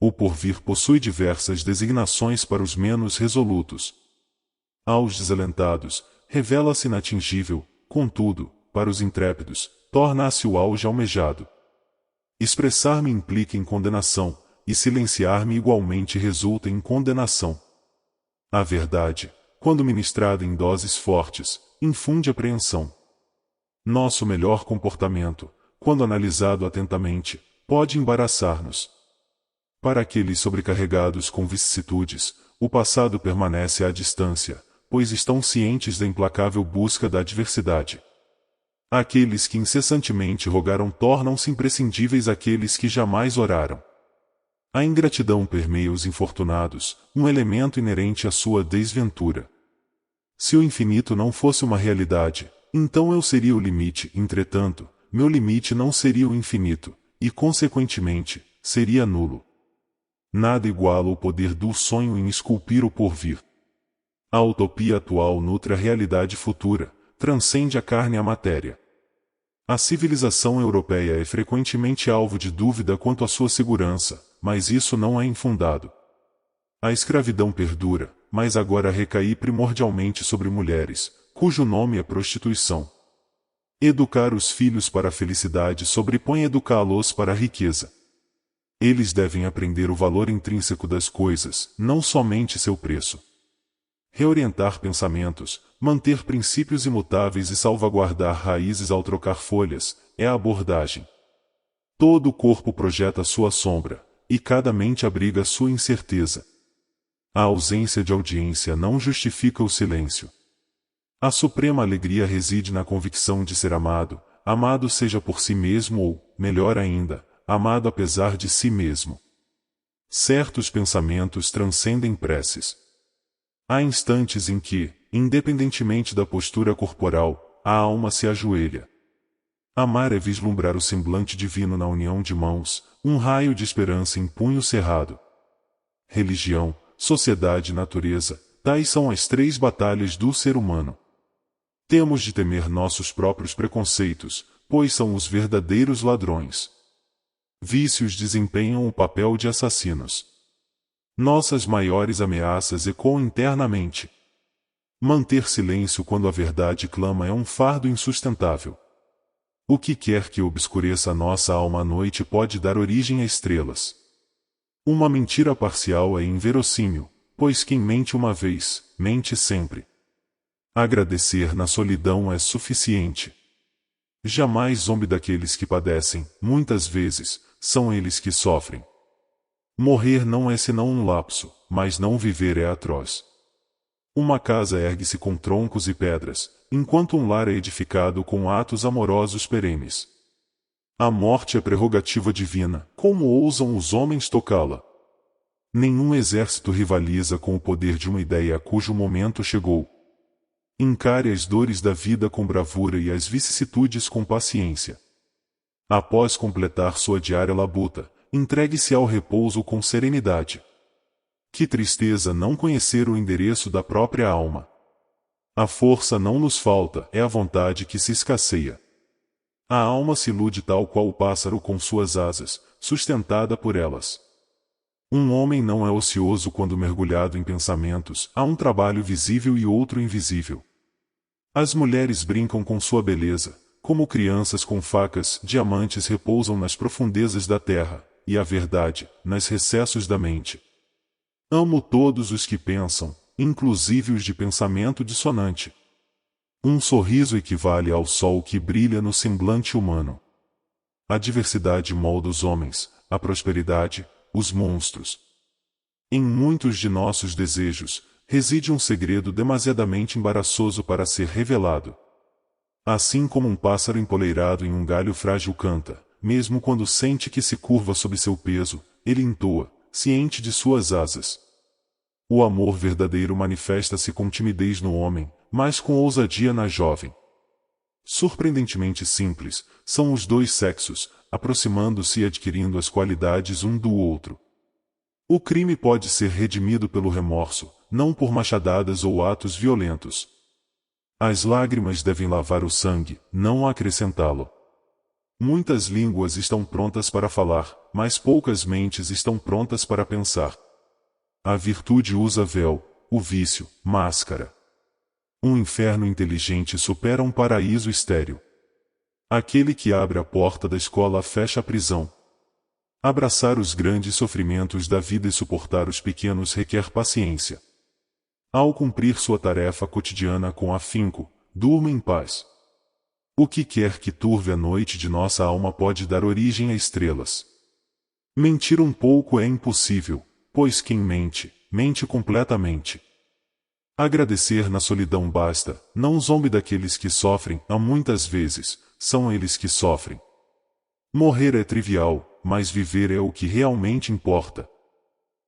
O porvir possui diversas designações para os menos resolutos. Aos desalentados, revela-se inatingível, contudo, para os intrépidos, torna-se o auge almejado. Expressar-me implica em condenação, e silenciar-me igualmente resulta em condenação. A verdade, quando ministrada em doses fortes, infunde apreensão. Nosso melhor comportamento, quando analisado atentamente, pode embaraçar-nos. Para aqueles sobrecarregados com vicissitudes, o passado permanece à distância, pois estão cientes da implacável busca da adversidade. Aqueles que incessantemente rogaram tornam-se imprescindíveis àqueles que jamais oraram. A ingratidão permeia os infortunados, um elemento inerente à sua desventura. Se o infinito não fosse uma realidade, então eu seria o limite, entretanto, meu limite não seria o infinito, e consequentemente, seria nulo. Nada iguala o poder do sonho em esculpir o porvir. A utopia atual nutre a realidade futura, transcende a carne e a matéria. A civilização europeia é frequentemente alvo de dúvida quanto à sua segurança, mas isso não é infundado. A escravidão perdura, mas agora recai primordialmente sobre mulheres, cujo nome é prostituição. Educar os filhos para a felicidade sobrepõe educá-los para a riqueza. Eles devem aprender o valor intrínseco das coisas, não somente seu preço. Reorientar pensamentos, manter princípios imutáveis e salvaguardar raízes ao trocar folhas, é a abordagem. Todo o corpo projeta sua sombra, e cada mente abriga sua incerteza. A ausência de audiência não justifica o silêncio. A suprema alegria reside na convicção de ser amado, amado seja por si mesmo ou, melhor ainda, amado apesar de si mesmo. Certos pensamentos transcendem preces. Há instantes em que, independentemente da postura corporal, a alma se ajoelha. Amar é vislumbrar o semblante divino na união de mãos, um raio de esperança em punho cerrado. Religião, sociedade e natureza, tais são as três batalhas do ser humano. Temos de temer nossos próprios preconceitos, pois são os verdadeiros ladrões. Vícios desempenham o papel de assassinos. Nossas maiores ameaças ecoam internamente. Manter silêncio quando a verdade clama é um fardo insustentável. O que quer que obscureça nossa alma à noite pode dar origem a estrelas. Uma mentira parcial é inverossímil, pois quem mente uma vez, mente sempre. Agradecer na solidão é suficiente. Jamais zombe daqueles que padecem, muitas vezes, são eles que sofrem. Morrer não é senão um lapso, mas não viver é atroz. Uma casa ergue-se com troncos e pedras, enquanto um lar é edificado com atos amorosos perenes. A morte é prerrogativa divina, como ousam os homens tocá-la? Nenhum exército rivaliza com o poder de uma ideia cujo momento chegou. Encare as dores da vida com bravura e as vicissitudes com paciência. Após completar sua diária labuta, entregue-se ao repouso com serenidade. Que tristeza não conhecer o endereço da própria alma. A força não nos falta, é a vontade que se escasseia. A alma se ilude tal qual o pássaro com suas asas, sustentada por elas. Um homem não é ocioso quando mergulhado em pensamentos, há um trabalho visível e outro invisível. As mulheres brincam com sua beleza, como crianças com facas, diamantes repousam nas profundezas da terra, e a verdade, nas recessos da mente. Amo todos os que pensam, inclusive os de pensamento dissonante. Um sorriso equivale ao sol que brilha no semblante humano. A diversidade molda os homens, a prosperidade, os monstros. Em muitos de nossos desejos, reside um segredo demasiadamente embaraçoso para ser revelado. Assim como um pássaro empoleirado em um galho frágil canta, mesmo quando sente que se curva sob seu peso, ele entoa, ciente de suas asas. O amor verdadeiro manifesta-se com timidez no homem, mas com ousadia na jovem. Surpreendentemente simples, são os dois sexos, aproximando-se e adquirindo as qualidades um do outro. O crime pode ser redimido pelo remorso, não por machadadas ou atos violentos. As lágrimas devem lavar o sangue, não acrescentá-lo. Muitas línguas estão prontas para falar, mas poucas mentes estão prontas para pensar. A virtude usa véu, o vício, máscara. Um inferno inteligente supera um paraíso estéril. Aquele que abre a porta da escola fecha a prisão. Abraçar os grandes sofrimentos da vida e suportar os pequenos requer paciência. Ao cumprir sua tarefa cotidiana com afinco, durma em paz. O que quer que turve a noite de nossa alma pode dar origem a estrelas. Mentir um pouco é impossível, pois quem mente, mente completamente. Agradecer na solidão basta, não zombe daqueles que sofrem, há muitas vezes, são eles que sofrem. Morrer é trivial, mas viver é o que realmente importa.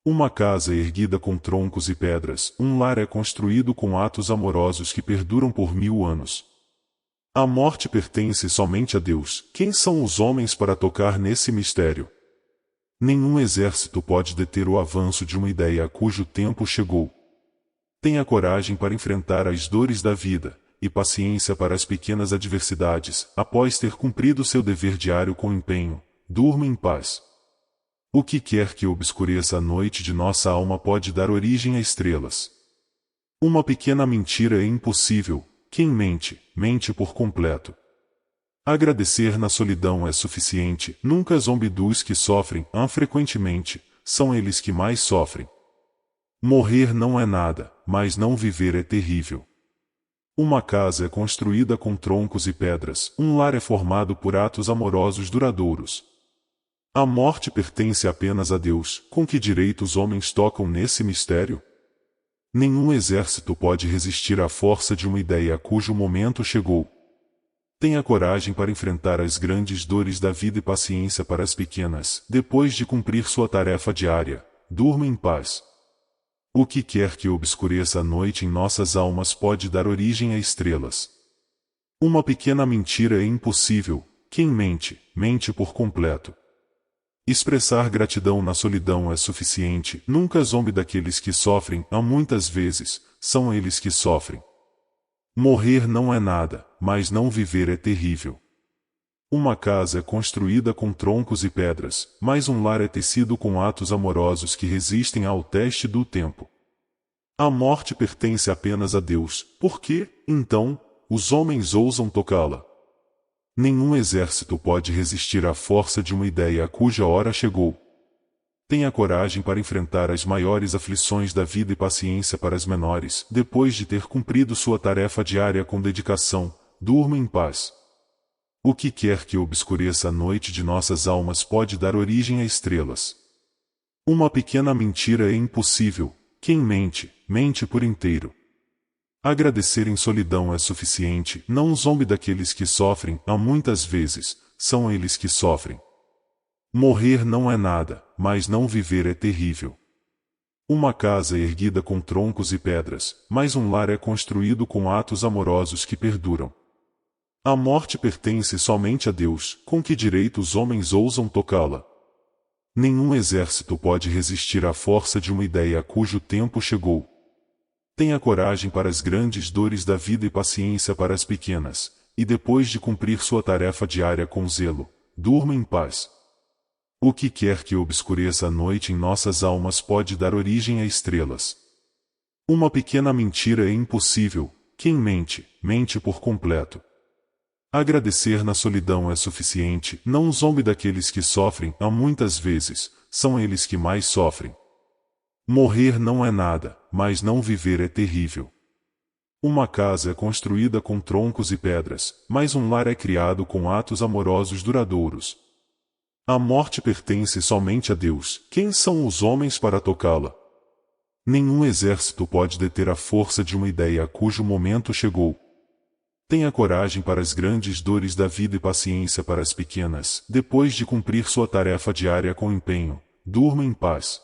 Uma casa é erguida com troncos e pedras, um lar é construído com atos amorosos que perduram por 1000 anos. A morte pertence somente a Deus. Quem são os homens para tocar nesse mistério? Nenhum exército pode deter o avanço de uma ideia cujo tempo chegou. Tenha coragem para enfrentar as dores da vida, e paciência para as pequenas adversidades, após ter cumprido seu dever diário com empenho. Durma em paz. O que quer que obscureça a noite de nossa alma pode dar origem a estrelas. Uma pequena mentira é impossível. Quem mente, mente por completo. Agradecer na solidão é suficiente. Nunca zombe dos que sofrem, frequentemente, são eles que mais sofrem. Morrer não é nada, mas não viver é terrível. Uma casa é construída com troncos e pedras, um lar é formado por atos amorosos duradouros. A morte pertence apenas a Deus. Com que direito os homens tocam nesse mistério? Nenhum exército pode resistir à força de uma ideia cujo momento chegou. Tenha coragem para enfrentar as grandes dores da vida e paciência para as pequenas. Depois de cumprir sua tarefa diária, durma em paz. O que quer que obscureça a noite em nossas almas pode dar origem a estrelas. Uma pequena mentira é impossível. Quem mente, mente por completo. Expressar gratidão na solidão é suficiente. Nunca zombe daqueles que sofrem, há muitas vezes, são eles que sofrem. Morrer não é nada, mas não viver é terrível. Uma casa é construída com troncos e pedras, mas um lar é tecido com atos amorosos que resistem ao teste do tempo. A morte pertence apenas a Deus. Por que, então, os homens ousam tocá-la? Nenhum exército pode resistir à força de uma ideia cuja hora chegou. Tenha coragem para enfrentar as maiores aflições da vida e paciência para as menores. Depois de ter cumprido sua tarefa diária com dedicação, durma em paz. O que quer que obscureça a noite de nossas almas pode dar origem a estrelas. Uma pequena mentira é impossível. Quem mente, mente por inteiro. Agradecer em solidão é suficiente. Não zombe daqueles que sofrem, há muitas vezes, são eles que sofrem. Morrer não é nada, mas não viver é terrível. Uma casa é erguida com troncos e pedras, mas um lar é construído com atos amorosos que perduram. A morte pertence somente a Deus. Com que direito os homens ousam tocá-la? Nenhum exército pode resistir à força de uma ideia cujo tempo chegou. Tenha coragem para as grandes dores da vida e paciência para as pequenas, e depois de cumprir sua tarefa diária com zelo, durma em paz. O que quer que obscureça a noite em nossas almas pode dar origem a estrelas. Uma pequena mentira é impossível. Quem mente, mente por completo. Agradecer na solidão é suficiente. Não zombe daqueles que sofrem, há muitas vezes, são eles que mais sofrem. Morrer não é nada, mas não viver é terrível. Uma casa é construída com troncos e pedras, mas um lar é criado com atos amorosos duradouros. A morte pertence somente a Deus. Quem são os homens para tocá-la? Nenhum exército pode deter a força de uma ideia cujo momento chegou. Tenha coragem para as grandes dores da vida e paciência para as pequenas. Depois de cumprir sua tarefa diária com empenho, durma em paz.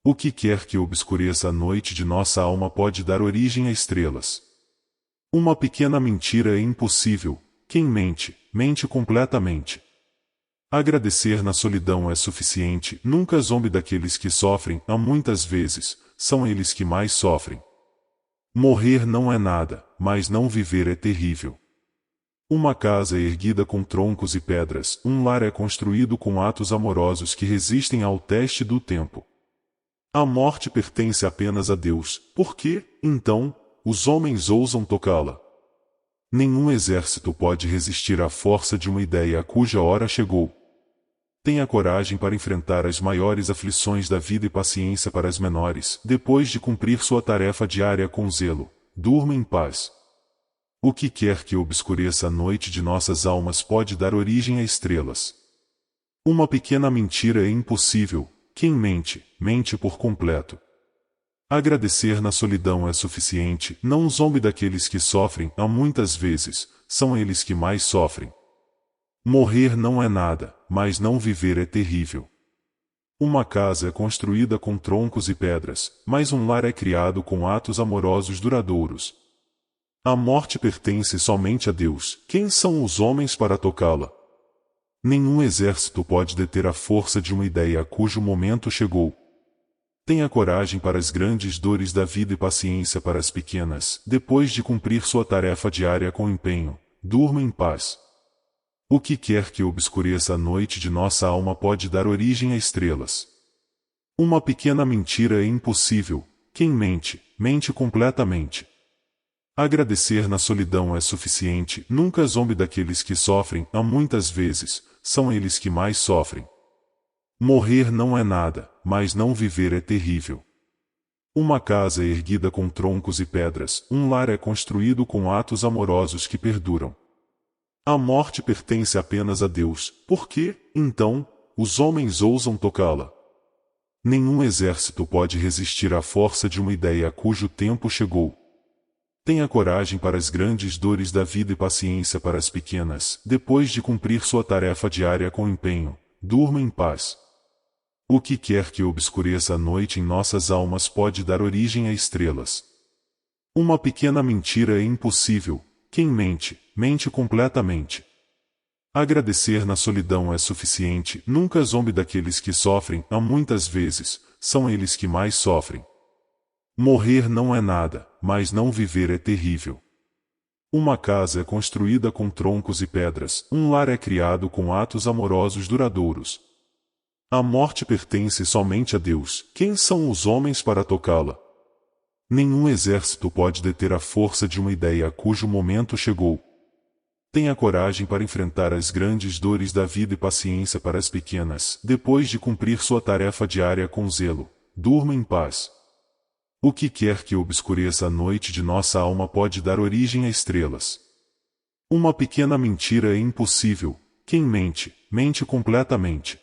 O que quer que obscureça a noite de nossa alma pode dar origem a estrelas. Uma pequena mentira é impossível. Quem mente, mente completamente. Agradecer na solidão é suficiente. Nunca zombe daqueles que sofrem, há muitas vezes, são eles que mais sofrem. Morrer não é nada, mas não viver é terrível. Uma casa é erguida com troncos e pedras, um lar é construído com atos amorosos que resistem ao teste do tempo. A morte pertence apenas a Deus, por que, então, os homens ousam tocá-la? Nenhum exército pode resistir à força de uma ideia cuja hora chegou. Tenha coragem para enfrentar as maiores aflições da vida e paciência para as menores, depois de cumprir sua tarefa diária com zelo. Durma em paz. O que quer que obscureça a noite de nossas almas pode dar origem a estrelas. Uma pequena mentira é impossível. Quem mente, mente por completo. Agradecer na solidão é suficiente. Não zombe daqueles que sofrem, há muitas vezes, são eles que mais sofrem. Morrer não é nada, mas não viver é terrível. Uma casa é construída com troncos e pedras, mas um lar é criado com atos amorosos duradouros. A morte pertence somente a Deus. Quem são os homens para tocá-la? Nenhum exército pode deter a força de uma ideia cujo momento chegou. Tenha coragem para as grandes dores da vida e paciência para as pequenas, depois de cumprir sua tarefa diária com empenho. Durma em paz. O que quer que obscureça a noite de nossa alma pode dar origem a estrelas. Uma pequena mentira é impossível. Quem mente, mente completamente. Agradecer na solidão é suficiente. Nunca zombe daqueles que sofrem, há muitas vezes, são eles que mais sofrem. Morrer não é nada, mas não viver é terrível. Uma casa é erguida com troncos e pedras, um lar é construído com atos amorosos que perduram. A morte pertence apenas a Deus, por que, então, os homens ousam tocá-la? Nenhum exército pode resistir à força de uma ideia cujo tempo chegou. Tenha coragem para as grandes dores da vida e paciência para as pequenas, depois de cumprir sua tarefa diária com empenho. Durma em paz. O que quer que obscureça a noite em nossas almas pode dar origem a estrelas. Uma pequena mentira é impossível. Quem mente, mente completamente. Agradecer na solidão é suficiente. Nunca zombe daqueles que sofrem, há muitas vezes, são eles que mais sofrem. Morrer não é nada, mas não viver é terrível. Uma casa é construída com troncos e pedras, um lar é criado com atos amorosos duradouros. A morte pertence somente a Deus. Quem são os homens para tocá-la? Nenhum exército pode deter a força de uma ideia cujo momento chegou. Tenha coragem para enfrentar as grandes dores da vida e paciência para as pequenas, depois de cumprir sua tarefa diária com zelo. Durma em paz. O que quer que obscureça a noite de nossa alma pode dar origem a estrelas. Uma pequena mentira é impossível. Quem mente, mente completamente.